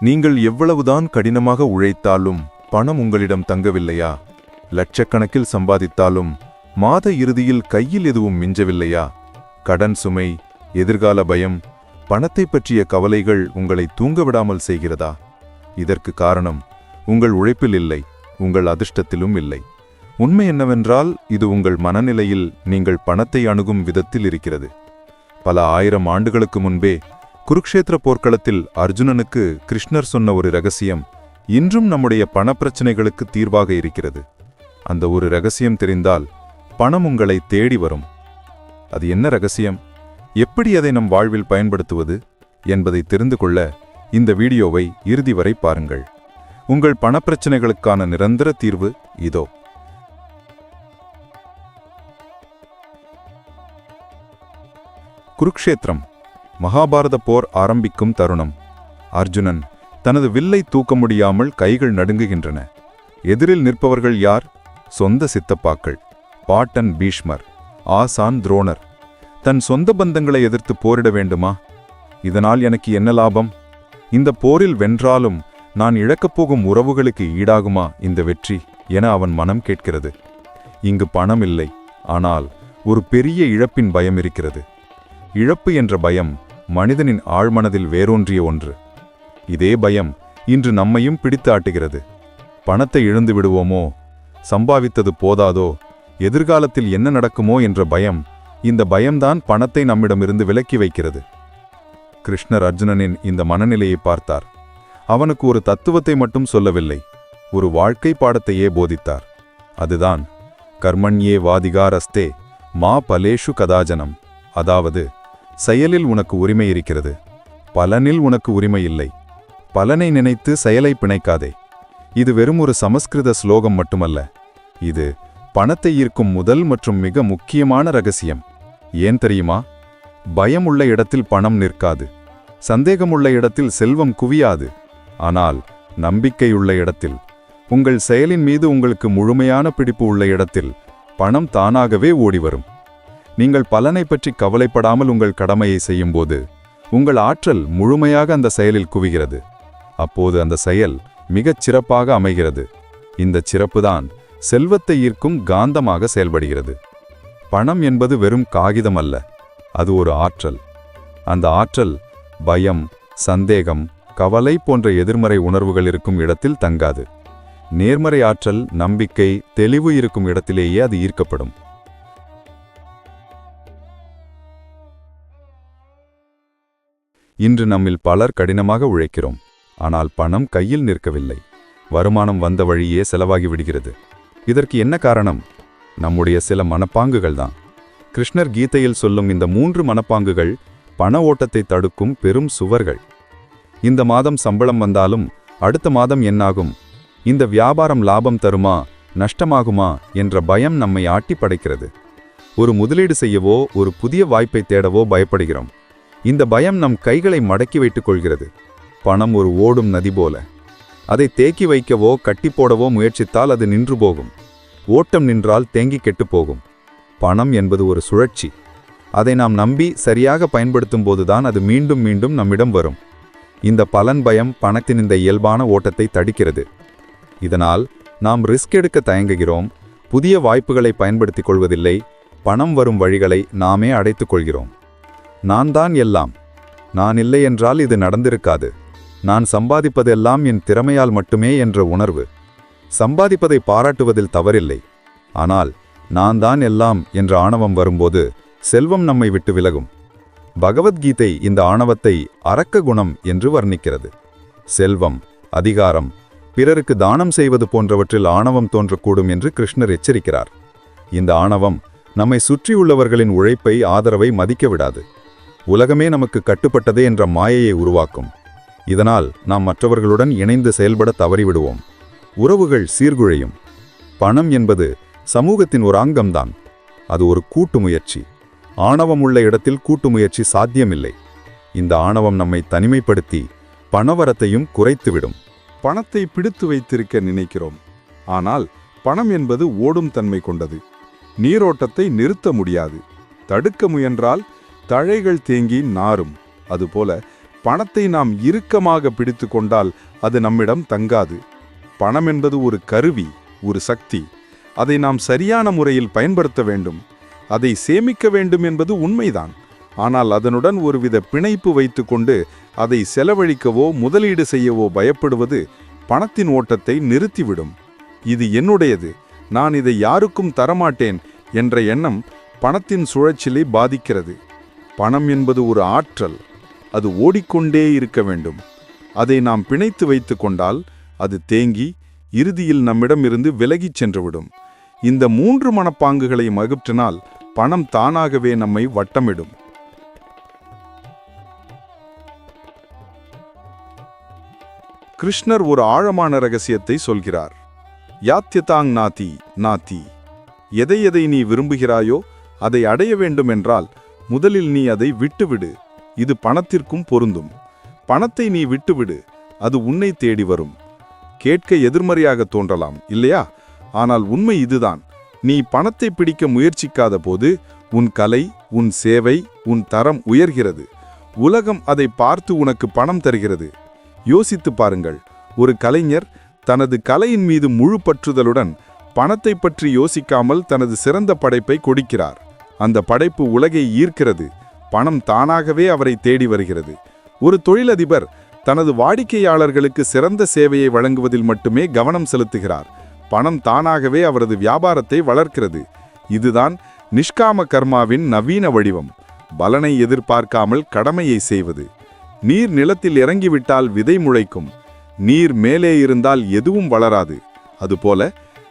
நீங்கள் எவ்வளவுதான் கடினமாக உழைத்தாலும் பணம் உங்களிடம் தங்கவில்லையா? லட்சக்கணக்கில் சம்பாதித்தாலும் மாத இறுதியில் கையில் எதுவும் மிஞ்சவில்லையா? கடன் சுமை, எதிர்கால பயம், பணத்தை பற்றிய கவலைகள் உங்களை தூங்கவிடாமல் செய்கிறதா? இதற்கு காரணம் உங்கள் உழைப்பில் இல்லை, உங்கள் அதிர்ஷ்டத்திலும் இல்லை. உண்மை என்னவென்றால் இது உங்கள் மனநிலையில் நீங்கள் பணத்தை அணுகும் விதத்தில் இருக்கிறது. பல ஆயிரம் ஆண்டுகளுக்கு முன்பே குருக்ஷேத்திர போர்க்களத்தில் அர்ஜுனனுக்கு கிருஷ்ணர் சொன்ன ஒரு ரகசியம் இன்றும் நம்முடைய பணப்பிரச்சனைகளுக்கு தீர்வாக இருக்கிறது. அந்த ஒரு ரகசியம் தெரிந்தால் பணம் உங்களை தேடி வரும். அது என்ன ரகசியம், எப்படி அதை நம் வாழ்வில் பயன்படுத்துவது என்பதை தெரிந்து கொள்ள இந்த வீடியோவை இறுதி வரை பாருங்கள். உங்கள் பணப்பிரச்சனைகளுக்கான நிரந்தர தீர்வு இதோ. குருக்ஷேத்திரம், மகாபாரத போர் ஆரம்பிக்கும் தருணம். அர்ஜுனன் தனது வில்லை தூக்க முடியாமல் கைகள் நடுங்குகின்றன. எதிரில் நிற்பவர்கள் யார்? சொந்த சித்தப்பாக்கள், பாட்டன் பீஷ்மர், ஆசான் துரோணர். தன் சொந்த பந்தங்களை எதிர்த்து போரிட வேண்டுமா? இதனால் எனக்கு என்ன லாபம்? இந்த போரில் வென்றாலும் நான் இழக்கப் போகும் உறவுகளுக்கு ஈடாகுமா இந்த வெற்றி என அவன் மனம் கேட்கிறது. இங்கு பணம் இல்லை, ஆனால் ஒரு பெரிய இழப்பின் பயம் இருக்கிறது. இழப்பு என்ற பயம் மனிதனின் ஆழ்மனதில் வேரூன்றிய ஒன்று. இதே பயம் இன்று நம்மையும் பிடித்து ஆட்டுகிறது. பணத்தை இழந்து விடுவோமோ, சம்பாவித்தது போதாதோ, எதிர்காலத்தில் என்ன நடக்குமோ என்ற பயம். இந்த பயம்தான் பணத்தை நம்மிடமிருந்து விலக்கி வைக்கிறது. கிருஷ்ணர் அர்ஜுனனின் இந்த மனநிலையை பார்த்தார். அவனுக்கு ஒரு தத்துவத்தை மட்டும் சொல்லவில்லை, ஒரு வாழ்க்கை பாடத்தையே போதித்தார். அதுதான் கர்மண்யே வாதிகாரஸ்தே மா பலேஷு கதாஜனம். அதாவது, செயலில் உனக்கு உரிமை இருக்கிறது, பலனில் உனக்கு உரிமை இல்லை. பலனை நினைத்து செயலை பிணைக்காதே. இது வெறும் ஒரு சமஸ்கிருத ஸ்லோகம் மட்டுமல்ல, இது பணத்தை ஈர்க்கும் முதல் மற்றும் மிக முக்கியமான ரகசியம். ஏன் தெரியுமா? பயம் உள்ள இடத்தில் பணம் நிற்காது, சந்தேகமுள்ள இடத்தில் செல்வம் குவியாது. ஆனால் நம்பிக்கையுள்ள இடத்தில், உங்கள் செயலின் மீது உங்களுக்கு முழுமையான பிடிப்பு உள்ள இடத்தில் பணம் தானாகவே ஓடிவரும். நீங்கள் பலனை பற்றி கவலைப்படாமல் உங்கள் கடமையை செய்யும்போது உங்கள் ஆற்றல் முழுமையாக அந்த செயலில் குவிகிறது. அப்போது அந்த செயல் மிகச் சிறப்பாக அமைகிறது. இந்த சிறப்புதான் செல்வத்தை ஈர்க்கும் காந்தமாக செயல்படுகிறது. பணம் என்பது வெறும் காகிதம் அல்ல, அது ஒரு ஆற்றல். அந்த ஆற்றல் பயம், சந்தேகம், கவலை போன்ற எதிர்மறை உணர்வுகள் இருக்கும் இடத்தில் தங்காது. நேர்மறை ஆற்றல், நம்பிக்கை, தெளிவு இருக்கும் இடத்திலேயே அது ஈர்க்கப்படும். இன்று நம்மில் பலர் கடினமாக உழைக்கிறோம், ஆனால் பணம் கையில் நிற்கவில்லை. வருமானம் வந்த வழியே செலவாகி விடுகிறது. இதற்கு என்ன காரணம்? நம்முடைய சில மனப்பாங்குகள்தான். கிருஷ்ணர் கீதையில் சொல்லும் இந்த 3 மனப்பாங்குகள் பண ஓட்டத்தை தடுக்கும் பெரும் சுவர்கள். இந்த மாதம் சம்பளம் வந்தாலும் அடுத்த மாதம் என்னாகும்? இந்த வியாபாரம் லாபம் தருமா, நஷ்டமாகுமா என்ற பயம் நம்மை ஆட்டி படைக்கிறது. ஒரு முதலீடு செய்யவோ, ஒரு புதிய வாய்ப்பை தேடவோ பயப்படுகிறோம். இந்த பயம் நம் கைகளை மடக்கி வைத்துக் கொள்கிறது. பணம் ஒரு ஓடும் நதி போல. அதை தேக்கி வைக்கவோ கட்டி போடவோ முயற்சித்தால் அது நின்று போகும். ஓட்டம் நின்றால் தேங்கி கெட்டுப்போகும். பணம் என்பது ஒரு சுழற்சி. அதை நாம் நம்பி சரியாக பயன்படுத்தும் போதுதான் அது மீண்டும் மீண்டும் நம்மிடம் வரும். இந்த பலன் பயம் பணத்தின் இந்த இயல்பான ஓட்டத்தை தடுக்கிறது. இதனால் நாம் ரிஸ்க் எடுக்க தயங்குகிறோம், புதிய வாய்ப்புகளை பயன்படுத்திக் கொள்வதில்லை, பணம் வரும் வழிகளை நாமே அடைத்துக் கொள்கிறோம். நான் தான் எல்லாம், நான் இல்லை என்றால் இது நடந்திருக்காது, நான் சம்பாதிப்பதெல்லாம் என் திறமையால் மட்டுமே என்ற உணர்வு. சம்பாதிப்பதை பாராட்டுவதில் தவறில்லை, ஆனால் நான் தான் எல்லாம் என்ற ஆணவம் வரும்போது செல்வம் நம்மை விட்டு விலகும். பகவத்கீதை இந்த ஆணவத்தை அரக்க குணம் என்று வர்ணிக்கிறது. செல்வம், அதிகாரம், பிறருக்கு தானம் செய்வது போன்றவற்றில் ஆணவம் தோன்றக்கூடும் என்று கிருஷ்ணர் எச்சரிக்கிறார். இந்த ஆணவம் நம்மை சுற்றியுள்ளவர்களின் உழைப்பை, ஆதரவை மதிக்க விடாது. உலகமே நமக்கு கட்டுப்பட்டதே என்ற மாயையை உருவாக்கும். இதனால் நாம் மற்றவர்களுடன் இணைந்து செயல்பட தவறிவிடுவோம். உறவுகள் சீர்குழையும். பணம் என்பது சமூகத்தின் ஒரு அங்கம்தான். அது ஒரு கூட்டு முயற்சி. ஆணவம் உள்ள இடத்தில் கூட்டு முயற்சி சாத்தியமில்லை. இந்த ஆணவம் நம்மை தனிமைப்படுத்தி பணவரத்தையும் குறைத்துவிடும். பணத்தை பிடித்து வைத்திருக்க நினைக்கிறோம், ஆனால் பணம் என்பது ஓடும் தன்மை கொண்டது. நீரோட்டத்தை நிறுத்த முடியாது. தடுக்க முயன்றால் தழைகள் தேங்கி நாரும். அதுபோல பணத்தை நாம் இறுக்கமாக பிடித்து கொண்டால் அது நம்மிடம் தங்காது. பணம் என்பது ஒரு கருவி, ஒரு சக்தி. அதை நாம் சரியான முறையில் பயன்படுத்த வேண்டும். அதை சேமிக்க வேண்டும் என்பது உண்மைதான். ஆனால் அதனுடன் ஒருவித பிணைப்பு வைத்துக்கொண்டு அதை செலவழிக்கவோ முதலீடு செய்யவோ பயப்படுவது பணத்தின் ஓட்டத்தை நிறுத்திவிடும். இது என்னுடையது, நான் இதை யாருக்கும் தரமாட்டேன் என்ற எண்ணம் பணத்தின் சுழற்சியை பாதிக்கிறது. பணம் என்பது ஒரு ஆற்றல். அது ஓடிக்கொண்டே இருக்க வேண்டும். அதை நாம் பிணைத்து வைத்து கொண்டால் அது தேங்கி இறுதியில் நம்மிடமிருந்து விலகிச் சென்றுவிடும். இந்த 3 மனப்பாங்குகளை அகற்றினால் பணம் தானாகவே நம்மை வட்டமிடும். கிருஷ்ணர் ஒரு ஆழமான ரகசியத்தை சொல்கிறார். யாத்யதாங் நாதி நாதி. எதை எதை நீ விரும்புகிறாயோ அதை அடைய வேண்டும் என்றால் முதலில் நீ அதை விட்டுவிடு. இது பணத்திற்கும் பொருந்தும். பணத்தை நீ விட்டுவிடு, அது உன்னை தேடி வரும். கேட்க எதிர்மறையாக தோன்றலாம் இல்லையா? ஆனால் உண்மை இதுதான். நீ பணத்தை பிடிக்க முயற்சிக்காத போது உன் கலை, உன் சேவை, உன் தரம் உயர்கிறது. உலகம் அதை பார்த்து உனக்கு பணம் தருகிறது. யோசித்து பாருங்கள். ஒரு கலைஞர் தனது கலையின் மீது முழு பற்றுதலுடன் பணத்தை பற்றி யோசிக்காமல் தனது சிறந்த படைப்பை கொடுக்கிறார். அந்த படைப்பு உலகை ஈர்க்கிறது. பணம் தானாகவே அவரை தேடி வருகிறது. ஒரு தொழிலதிபர் தனது வாடிக்கையாளர்களுக்கு சிறந்த சேவையை வழங்குவதில் மட்டுமே கவனம் செலுத்துகிறார். பணம் தானாகவே அவரது வியாபாரத்தை வளர்க்கிறது. இதுதான் நிஷ்காம கர்மாவின் நவீன வடிவம். பலனை எதிர்பார்க்காமல் கடமையை செய்வது. நீர் நிலத்தில் இறங்கிவிட்டால் விதை முளைக்கும். நீர் மேலே இருந்தால் எதுவும் வளராது. அதுபோல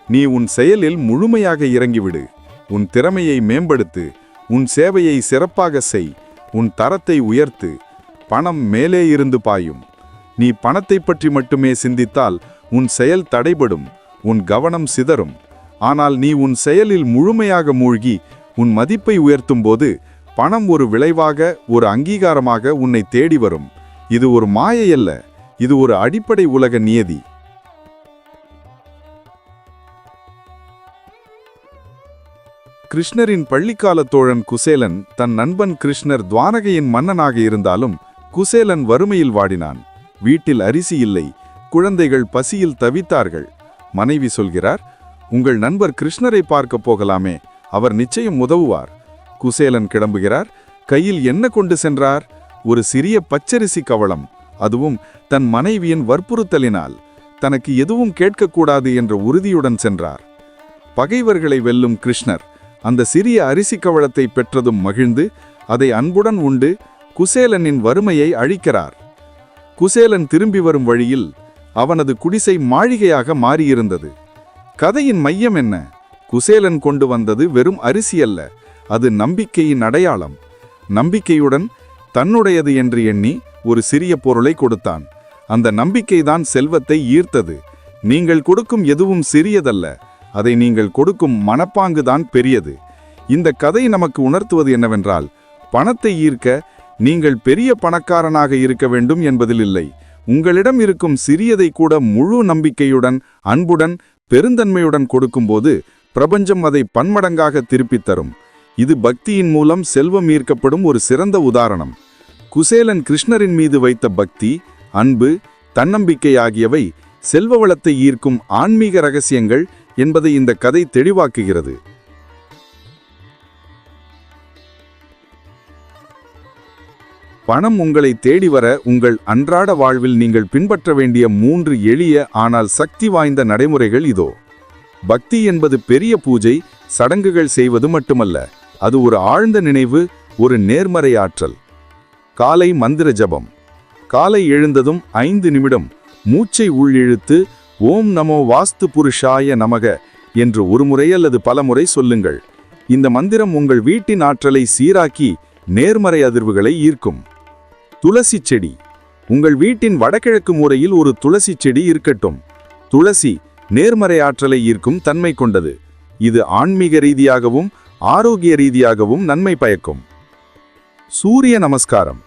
நீ உன் செயலில் முழுமையாக இறங்கிவிடு. உன் திறமையை மேம்படுத்து. உன் சேவையை சிறப்பாக செய். உன் தரத்தை உயர்த்து. பணம் மேலே இருந்து பாயும். நீ பணத்தை பற்றி மட்டுமே சிந்தித்தால் உன் செயல் தடைபடும். உன் கவனம் சிதறும். ஆனால் நீ உன் செயலில் முழுமையாக மூழ்கி உன் மதிப்பை உயர்த்தும் போது பணம் ஒரு விளைவாக, ஒரு அங்கீகாரமாக உன்னை தேடி வரும். இது ஒரு மாயை அல்ல, இது ஒரு அடிப்படை உலக நியதி. கிருஷ்ணரின் பள்ளிக்கால தோழன் குசேலன் தன் நண்பன் கிருஷ்ணர் துவாரகையின் மன்னனாக இருந்தாலும் குசேலன் வறுமையில் வாடினான். வீட்டில் அரிசி இல்லை. குழந்தைகள் பசியில் தவித்தார்கள். மனைவி சொல்கிறார், உங்கள் நண்பர் கிருஷ்ணரை பார்க்க போகலாமே, அவர் நிச்சயம் உதவுவார். குசேலன் கிளம்புகிறார். கையில் என்ன கொண்டு சென்றார்? ஒரு சிறிய பச்சரிசி கவளம். அதுவும் தன் மனைவியின் வற்புறுத்தலினால். தனக்கு எதுவும் கேட்கக்கூடாது என்ற உறுதியுடன் சென்றார். பகைவர்களை வெல்லும் கிருஷ்ணர் அந்த சிறிய அரிசி கவளத்தை பெற்றதும் மகிழ்ந்து அதை அன்புடன் உண்டு குசேலனின் வறுமையை அழிக்கிறார். குசேலன் திரும்பி வரும் வழியில் அவனது குடிசை மாளிகையாக மாறியிருந்தது. கதையின் மையம் என்ன? குசேலன் கொண்டு வந்தது வெறும் அரிசி அல்ல, அது நம்பிக்கையின் அடையாளம். நம்பிக்கையுடன் தன்னுடையது என்று எண்ணி ஒரு சிறிய பொருளை கொடுத்தான். அந்த நம்பிக்கைதான் செல்வத்தை ஈர்த்தது. நீங்கள் கொடுக்கும் எதுவும் சிறியதல்ல, அதை நீங்கள் கொடுக்கும் மனப்பாங்குதான் பெரியது. இந்த கதை நமக்கு உணர்த்துவது என்னவென்றால், பணத்தை ஈர்க்க நீங்கள் பெரிய பணக்காரனாக இருக்க வேண்டும் என்பதில் இல்லை. உங்களிடம் இருக்கும் சிறியதை கூட முழு நம்பிக்கையுடன், அன்புடன், பெருந்தன்மையுடன் கொடுக்கும்போது பிரபஞ்சம் அதை பன்மடங்காக திருப்பித் தரும். இது பக்தியின் மூலம் செல்வம் ஈர்க்கப்படும் ஒரு சிறந்த உதாரணம். குசேலன் கிருஷ்ணரின் மீது வைத்த பக்தி, அன்பு, தன்னம்பிக்கை ஆகியவை செல்வ வளத்தை ஈர்க்கும் ஆன்மீக ரகசியங்கள் என்பதை இந்த கதை தெளிவாக்குகிறது. பணம் உங்களை தேடி வர உங்கள் அன்றாட வாழ்வில் நீங்கள் பின்பற்ற வேண்டிய 3 எளிய ஆனால் சக்தி வாய்ந்த நடைமுறைகள் இதோ. பக்தி என்பது பெரிய பூஜை, சடங்குகள் செய்வது மட்டுமல்ல, அது ஒரு ஆழ்ந்த நினைவு, ஒரு நேர்மறை ஆற்றல். காலை மந்திர ஜபம். காலை எழுந்ததும் 5 நிமிடம் மூச்சை உள்ளிழுத்து ஓம் நமோ வாஸ்து புருஷாய நமக என்று ஒரு முறை அல்லது பல முறை சொல்லுங்கள். இந்த மந்திரம் உங்கள் வீட்டின் ஆற்றலை சீராக்கி நேர்மறை அதிர்வுகளை ஈர்க்கும். துளசி செடி. உங்கள் வீட்டின் வடகிழக்கு மூலையில் ஒரு துளசி செடி இருக்கட்டும். துளசி நேர்மறை ஆற்றலை ஈர்க்கும் தன்மை கொண்டது. இது ஆன்மீக ரீதியாகவும் ஆரோக்கிய ரீதியாகவும் நன்மை பயக்கும். சூரிய நமஸ்காரம்.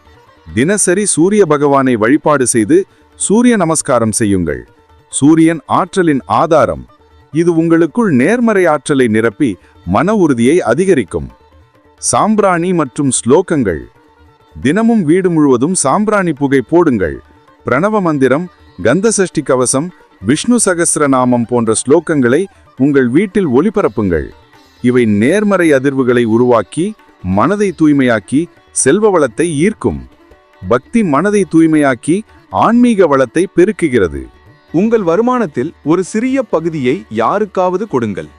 தினசரி சூரிய பகவானை வழிபாடு செய்து சூரிய நமஸ்காரம் செய்யுங்கள். சூரியன் ஆற்றலின் ஆதாரம். இது உங்களுக்குள் நேர்மறை ஆற்றலை நிரப்பி மன உறுதியை அதிகரிக்கும். சாம்பிராணி மற்றும் ஸ்லோகங்கள். தினமும் வீடு முழுவதும் சாம்பிராணி புகை போடுங்கள். பிரணவ மந்திரம், கந்தசஷ்டி கவசம், விஷ்ணு சகஸ்ரநாமம் போன்ற ஸ்லோகங்களை உங்கள் வீட்டில் ஒலிபரப்புங்கள். இவை நேர்மறை அதிர்வுகளை உருவாக்கி மனதை தூய்மையாக்கி செல்வ வளத்தை ஈர்க்கும். பக்தி மனதை தூய்மையாக்கி ஆன்மீக வளத்தை பெருக்குகிறது. உங்கள் வருமானத்தில் ஒரு சிறிய பகுதியை யாருக்காவது கொடுங்கள்.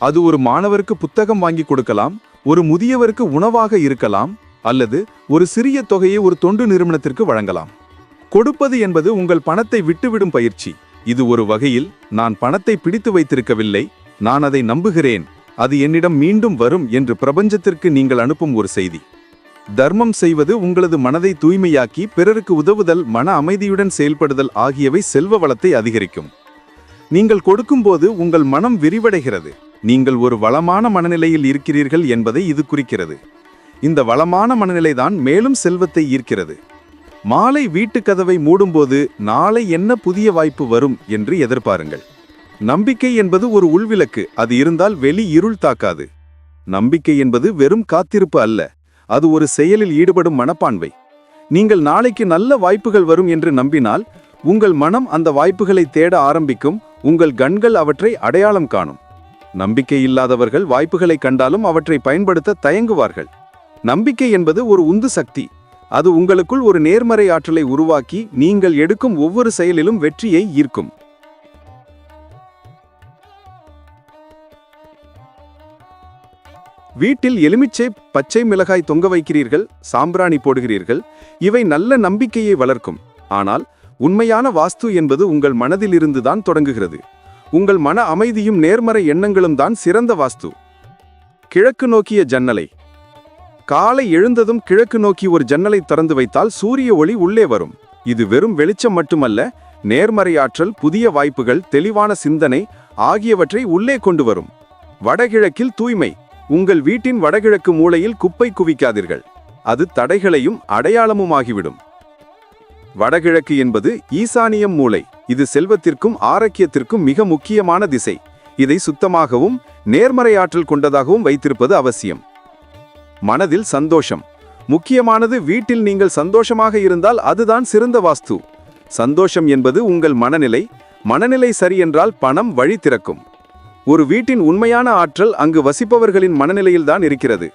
அது ஒரு மாணவருக்கு புத்தகம் வாங்கி கொடுக்கலாம், ஒரு முதியவருக்கு உணவாக இருக்கலாம், அல்லது ஒரு சிறிய தொகையை ஒரு தொண்டு நிறுவனத்திற்கு வழங்கலாம். கொடுப்பது என்பது உங்கள் பணத்தை விட்டுவிடும் பயிற்சி. இது ஒரு வகையில் நான் பணத்தை பிடித்து வைத்திருக்கவில்லை, நான் அதை நம்புகிறேன், அது என்னிடம் மீண்டும் வரும் என்று பிரபஞ்சத்திற்கு நீங்கள் அனுப்பும் ஒரு செய்தி. தர்மம் செய்வது உங்களது மனதை தூய்மையாக்கி பிறருக்கு உதவுதல், மன அமைதியுடன் செயல்படுதல் ஆகியவை செல்வ வளத்தை அதிகரிக்கும். நீங்கள் கொடுக்கும்போது உங்கள் மனம் விரிவடைகிறது. நீங்கள் ஒரு வளமான மனநிலையில் இருக்கிறீர்கள் என்பதை இது குறிக்கிறது. இந்த வளமான மனநிலைதான் மேலும் செல்வத்தை ஈர்க்கிறது. மாலை வீட்டு கதவை மூடும்போது நாளை என்ன புதிய வாய்ப்பு வரும் என்று எதிர்பாருங்கள். நம்பிக்கை என்பது ஒரு உள்விளக்கு, அது இருந்தால் வெளி இருள் தாக்காது. நம்பிக்கை என்பது வெறும் காத்திருப்பு அல்ல, அது ஒரு செயலில் ஈடுபடும் மனப்பான்மை. நீங்கள் நாளைக்கு நல்ல வாய்ப்புகள் வரும் என்று நம்பினால் உங்கள் மனம் அந்த வாய்ப்புகளை தேட ஆரம்பிக்கும், உங்கள் கண்கள் அவற்றை அடையாளம் காணும். நம்பிக்கை இல்லாதவர்கள் வாய்ப்புகளை கண்டாலும் அவற்றை பயன்படுத்த தயங்குவார்கள். நம்பிக்கை என்பது ஒரு உந்து சக்தி. அது உங்களுக்குள் ஒரு நேர்மறை ஆற்றலை உருவாக்கி நீங்கள் எடுக்கும் ஒவ்வொரு செயலிலும் வெற்றியை ஈர்க்கும். வீட்டில் எலுமிச்சை, பச்சை மிளகாய் தொங்க வைக்கிறீர்கள், சாம்பிராணி போடுகிறீர்கள். இவை நல்ல நம்பிக்கையை வளர்க்கும். ஆனால் உண்மையான வாஸ்து என்பது உங்கள் மனதிலிருந்துதான் தொடங்குகிறது. உங்கள் மன அமைதியும் நேர்மறை எண்ணங்களும் தான் சிறந்த வாஸ்து. கிழக்கு நோக்கிய ஜன்னலை. காலை எழுந்ததும் கிழக்கு நோக்கி ஒரு ஜன்னலை திறந்து வைத்தால் சூரிய ஒளி உள்ளே வரும். இது வெறும் வெளிச்சம் மட்டுமல்ல, நேர்மறை ஆற்றல், புதிய வாய்ப்புகள், தெளிவான சிந்தனை ஆகியவற்றை உள்ளே கொண்டு வரும். வடகிழக்கில் தூய்மை. உங்கள் வீட்டின் வடகிழக்கு மூலையில் குப்பை குவிக்காதீர்கள். அது தடைகளையும் அடையாளமுமாகிவிடும். வடகிழக்கு என்பது ஈசானியம் மூலை. இது செல்வத்திற்கும் ஆரோக்கியத்திற்கும் மிக முக்கியமான திசை. இதை சுத்தமாகவும் நேர்மறை ஆற்றல் கொண்டதாகவும் வைத்திருப்பது அவசியம். மனதில் சந்தோஷம் முக்கியமானது. வீட்டில் நீங்கள் சந்தோஷமாக இருந்தால் அதுதான் சிறந்த வாஸ்து. சந்தோஷம் என்பது உங்கள் மனநிலை. மனநிலை சரியென்றால் பணம் வழி திறக்கும். ஒரு வீட்டின் உண்மையான ஆற்றல் அங்கு வசிப்பவர்களின் மனநிலையில்தான் இருக்கிறது.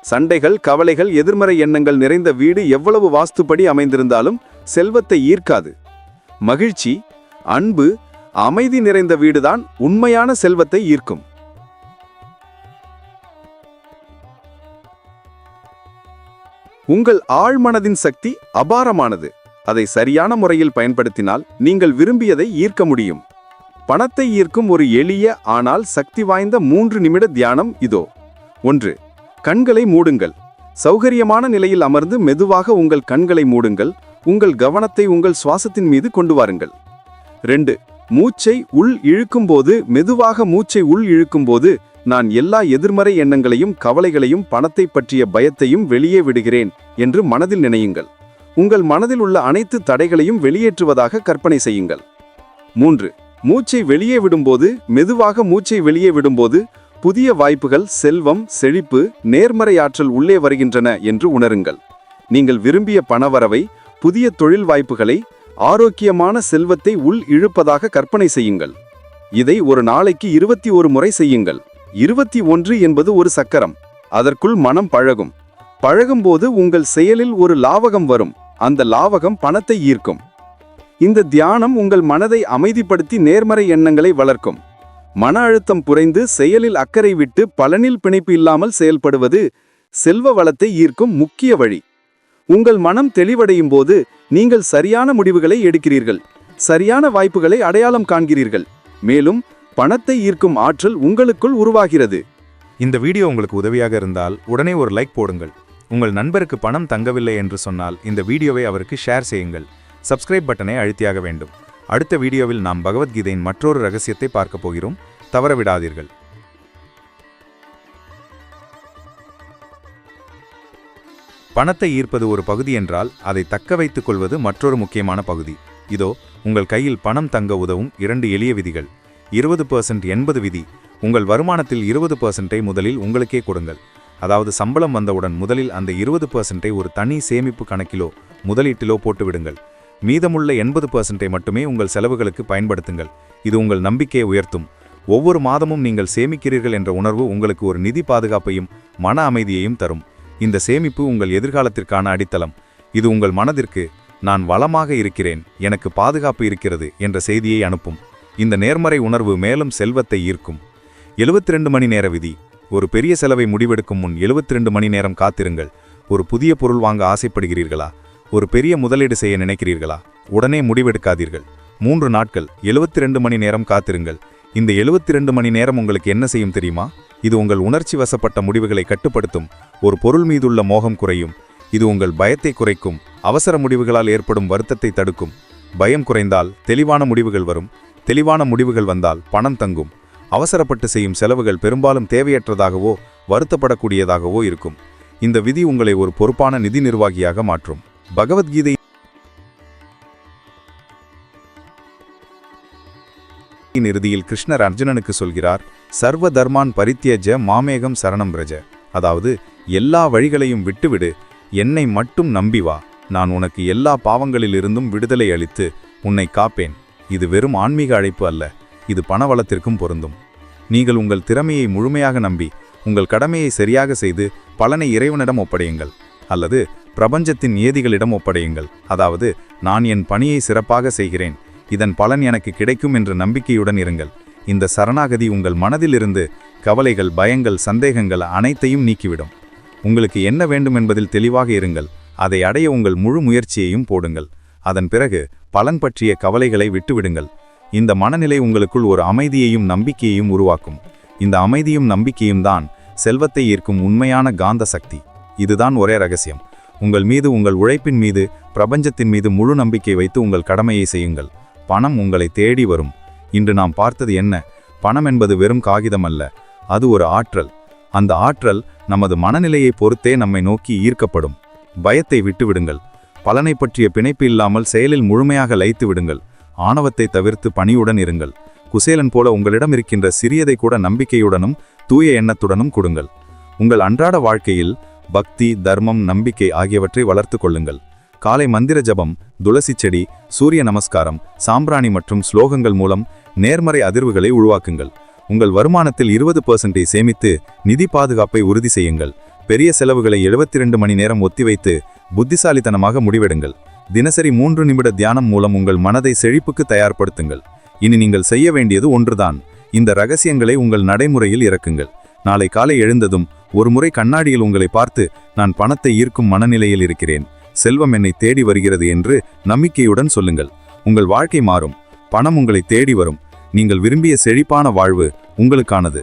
சண்டைகள், கவலைகள், எதிர்மறை எண்ணங்கள் நிறைந்த வீடு எவ்வளவு வாஸ்துப்படி அமைந்திருந்தாலும் செல்வத்தை ஈர்க்காது. மகிழ்ச்சி, அன்பு, அமைதி நிறைந்த வீடுதான் உண்மையான செல்வத்தை ஈர்க்கும். உங்கள் ஆழ்மனதின் சக்தி அபாரமானது. அதை சரியான முறையில் பயன்படுத்தினால் நீங்கள் விரும்பியதை ஈர்க்க முடியும். பணத்தை ஈர்க்கும் ஒரு எளிய ஆனால் சக்தி வாய்ந்த 3 நிமிட தியானம் இதோ. 1. கண்களை மூடுங்கள். சௌகரியமான நிலையில் அமர்ந்து மெதுவாக உங்கள் கண்களை மூடுங்கள். உங்கள் கவனத்தை உங்கள் சுவாசத்தின் மீது கொண்டு வாருங்கள். 2. மூச்சை உள் இழுக்கும்போது, மெதுவாக மூச்சை உள் இழுக்கும்போது நான் எல்லா எதிர்மறை எண்ணங்களையும், கவலைகளையும், பணத்தை பற்றிய பயத்தையும் வெளியே விடுகிறேன் என்று மனதில் நினையுங்கள். உங்கள் மனதில் உள்ள அனைத்து தடைகளையும் வெளியேற்றுவதாக கற்பனை செய்யுங்கள். 3. மூச்சை வெளியே விடும்போது, மெதுவாக மூச்சை வெளியே விடும்போது புதிய வாய்ப்புகள், செல்வம், செழிப்பு, நேர்மறை ஆற்றல் உள்ளே வருகின்றன என்று உணருங்கள். நீங்கள் விரும்பிய பணவரவை, புதிய தொழில் வாய்ப்புகளை, ஆரோக்கியமான செல்வத்தை உள் இழுப்பதாக கற்பனை செய்யுங்கள். இதை ஒரு நாளைக்கு 21 முறை செய்யுங்கள். 21 என்பது ஒரு சக்கரம். அதற்குள் மனம் பழகும். பழகும்போது உங்கள் செயலில் ஒரு லாவகம் வரும். அந்த லாவகம் பணத்தை ஈர்க்கும். இந்த தியானம் உங்கள் மனதை அமைதிப்படுத்தி நேர்மறை எண்ணங்களை வளர்க்கும். மன அழுத்தம் குறைந்து செயலில் அக்கறை விட்டு பலனில் பிணைப்பு இல்லாமல் செயல்படுவது செல்வ வளத்தை ஈர்க்கும் முக்கிய வழி. உங்கள் மனம் தெளிவடையும் போது நீங்கள் சரியான முடிவுகளை எடுக்கிறீர்கள். சரியான வாய்ப்புகளை அடையாளம் காண்கிறீர்கள். மேலும் பணத்தை ஈர்க்கும் ஆற்றல் உங்களுக்குள் உருவாகிறது. இந்த வீடியோ உங்களுக்கு உதவியாக இருந்தால் உடனே ஒரு லைக் போடுங்கள். உங்கள் நண்பருக்கு பணம் தங்கவில்லை என்று சொன்னால் இந்த வீடியோவை அவருக்கு ஷேர் செய்யுங்கள். சப்ஸ்கிரைப் பட்டனை அழுத்தியாக வேண்டும். அடுத்த வீடியோவில் நாம் பகவத்கீதையின் மற்றொரு ரகசியத்தை பார்க்க போகிறோம். தவறவிடாதீர்கள். பணத்தை ஈர்ப்பது ஒரு பகுதி என்றால் அதை தக்க வைத்துக் கொள்வது மற்றொரு முக்கியமான பகுதி. இதோ உங்கள் கையில் பணம் தங்க உதவும் 2 எளிய விதிகள். 20% 80 விதி. உங்கள் வருமானத்தில் 20% முதலில் உங்களுக்கே கொடுங்கள். அதாவது சம்பளம் வந்தவுடன் முதலில் அந்த 20% ஒரு தனி சேமிப்பு கணக்கிலோ முதலீட்டிலோ போட்டு விடுங்கள். மீதமுள்ள 80% மட்டுமே உங்கள் செலவுகளுக்கு பயன்படுத்துங்கள். இது உங்கள் நம்பிக்கையை உயர்த்தும். ஒவ்வொரு மாதமும் நீங்கள் சேமிக்கிறீர்கள் என்ற உணர்வு உங்களுக்கு ஒரு நிதி பாதுகாப்பையும் மன அமைதியையும் தரும். இந்த சேமிப்பு உங்கள் எதிர்காலத்திற்கான அடித்தளம். இது உங்கள் மனதிற்கு நான் வளமாக இருக்கிறேன், எனக்கு பாதுகாப்பு இருக்கிறது என்ற செய்தியை அனுப்பும். இந்த நேர்மறை உணர்வு மேலும் செல்வத்தை ஈர்க்கும். 72 மணி நேர விதி. ஒரு பெரிய செலவை முடிவெடுக்கும் முன் 72 மணி நேரம் காத்திருங்கள். ஒரு புதிய பொருள் வாங்க ஆசைப்படுகிறீர்களா? ஒரு பெரிய முதலீடு செய்ய நினைக்கிறீர்களா? உடனே முடிவெடுக்காதீர்கள். 3 நாட்கள் 72 மணி நேரம் காத்திருங்கள். இந்த 72 மணி நேரம் உங்களுக்கு என்ன செய்யும் தெரியுமா? இது உங்கள் உணர்ச்சி வசப்பட்ட முடிவுகளை கட்டுப்படுத்தும். ஒரு பொருள் மீதுள்ள மோகம் குறையும். இது உங்கள் பயத்தை குறைக்கும். அவசர முடிவுகளால் ஏற்படும் வருத்தத்தை தடுக்கும். பயம் குறைந்தால் தெளிவான முடிவுகள் வரும். தெளிவான முடிவுகள் வந்தால் பணம் தங்கும். அவசரப்பட்டு செய்யும் செலவுகள் பெரும்பாலும் தேவையற்றதாகவோ வருத்தப்படக்கூடியதாகவோ இருக்கும். இந்த விதி உங்களை ஒரு பொறுப்பான நிதி நிர்வாகியாக மாற்றும். பகவத்கீதை இறுதியில் கிருஷ்ணர் அர்ஜுனனுக்கு சொல்கிறார், சர்வ தர்மான் பரித்யஜ மாமேகம் சரணம் பிரஜ. அதாவது எல்லா வழிகளையும் விட்டுவிடு, என்னை மட்டும் நம்பி வா. நான் உனக்கு எல்லா பாவங்களிலிருந்தும் விடுதலை அளித்து உன்னை காப்பேன். இது வெறும் ஆன்மீக அழைப்பு அல்ல, இது பணவளத்திற்கும் பொருந்தும். நீங்கள் உங்கள் திறமையை முழுமையாக நம்பி உங்கள் கடமையை சரியாக செய்து பலனை இறைவனிடம் ஒப்படையுங்கள், அல்லது பிரபஞ்சத்தின் நியதிகளிடம் ஒப்படையுங்கள். அதாவது நான் என் பணியை சிறப்பாக செய்கிறேன், இதன் பலன் எனக்கு கிடைக்கும் என்ற நம்பிக்கையுடன் இருங்கள். இந்த சரணாகதி உங்கள் மனதிலிருந்து கவலைகள், பயங்கள், சந்தேகங்கள் அனைத்தையும் நீக்கிவிடும். உங்களுக்கு என்ன வேண்டும் என்பதில் தெளிவாக இருங்கள். அதை அடைய உங்கள் முழு முயற்சியையும் போடுங்கள். அதன் பிறகு பலன் பற்றிய கவலைகளை விட்டுவிடுங்கள். இந்த மனநிலை உங்களுக்குள் ஒரு அமைதியையும் நம்பிக்கையையும் உருவாக்கும். இந்த அமைதியும் நம்பிக்கையும் தான் செல்வத்தை ஈர்க்கும் உண்மையான காந்த சக்தி. இதுதான் ஒரே ரகசியம். உங்கள் மீது, உங்கள் உழைப்பின் மீது, பிரபஞ்சத்தின் மீது முழு நம்பிக்கை வைத்து உங்கள் கடமையை செய்யுங்கள். பணம் உங்களை தேடி வரும். இன்று நாம் பார்த்தது என்ன? பணம் என்பது வெறும் காகிதம் அல்ல, அது ஒரு ஆற்றல். அந்த ஆற்றல் நமது மனநிலையை பொறுத்தே நம்மை நோக்கி ஈர்க்கப்படும். பயத்தை விட்டுவிடுங்கள். பலனை பற்றிய பிணைப்பு இல்லாமல் செயலில் முழுமையாக லயித்து விடுங்கள். ஆணவத்தை தவிர்த்து பணியுடன் இருங்கள். குசேலன் போல உங்களிடம் இருக்கின்ற சிறியதை கூட நம்பிக்கையுடனும் தூய எண்ணத்துடனும் கொடுங்கள். உங்கள் அன்றாட வாழ்க்கையில் பக்தி, தர்மம், நம்பிக்கை ஆகியவற்றை வளர்த்து கொள்ளுங்கள். காலை மந்திர ஜபம், துளசி செடி, சூரிய நமஸ்காரம், சாம்பிராணி மற்றும் ஸ்லோகங்கள் மூலம் நேர்மறை அதிர்வுகளை உருவாக்குங்கள். உங்கள் வருமானத்தில் 20% சேமித்து நிதி பாதுகாப்பை உறுதி செய்யுங்கள். பெரிய செலவுகளை 72 மணி நேரம் ஒத்திவைத்து புத்திசாலித்தனமாக முடிவெடுங்கள். தினசரி 3 நிமிட தியானம் மூலம் உங்கள் மனதை செழிப்புக்கு தயார்படுத்துங்கள். இனி நீங்கள் செய்ய வேண்டியது ஒன்றுதான். இந்த ரகசியங்களை உங்கள் நடைமுறையில் இறக்குங்கள். நாளை காலை எழுந்ததும் ஒரு முறை கண்ணாடியில் உங்களை பார்த்து, நான் பணத்தை ஈர்க்கும் மனநிலையில் இருக்கிறேன், செல்வம் என்னை தேடி வருகிறது என்று நம்பிக்கையுடன் சொல்லுங்கள். உங்கள் வாழ்க்கை மாறும். பணம் உங்களை தேடி வரும். நீங்கள் விரும்பிய செழிப்பான வாழ்வு உங்களுக்கானது.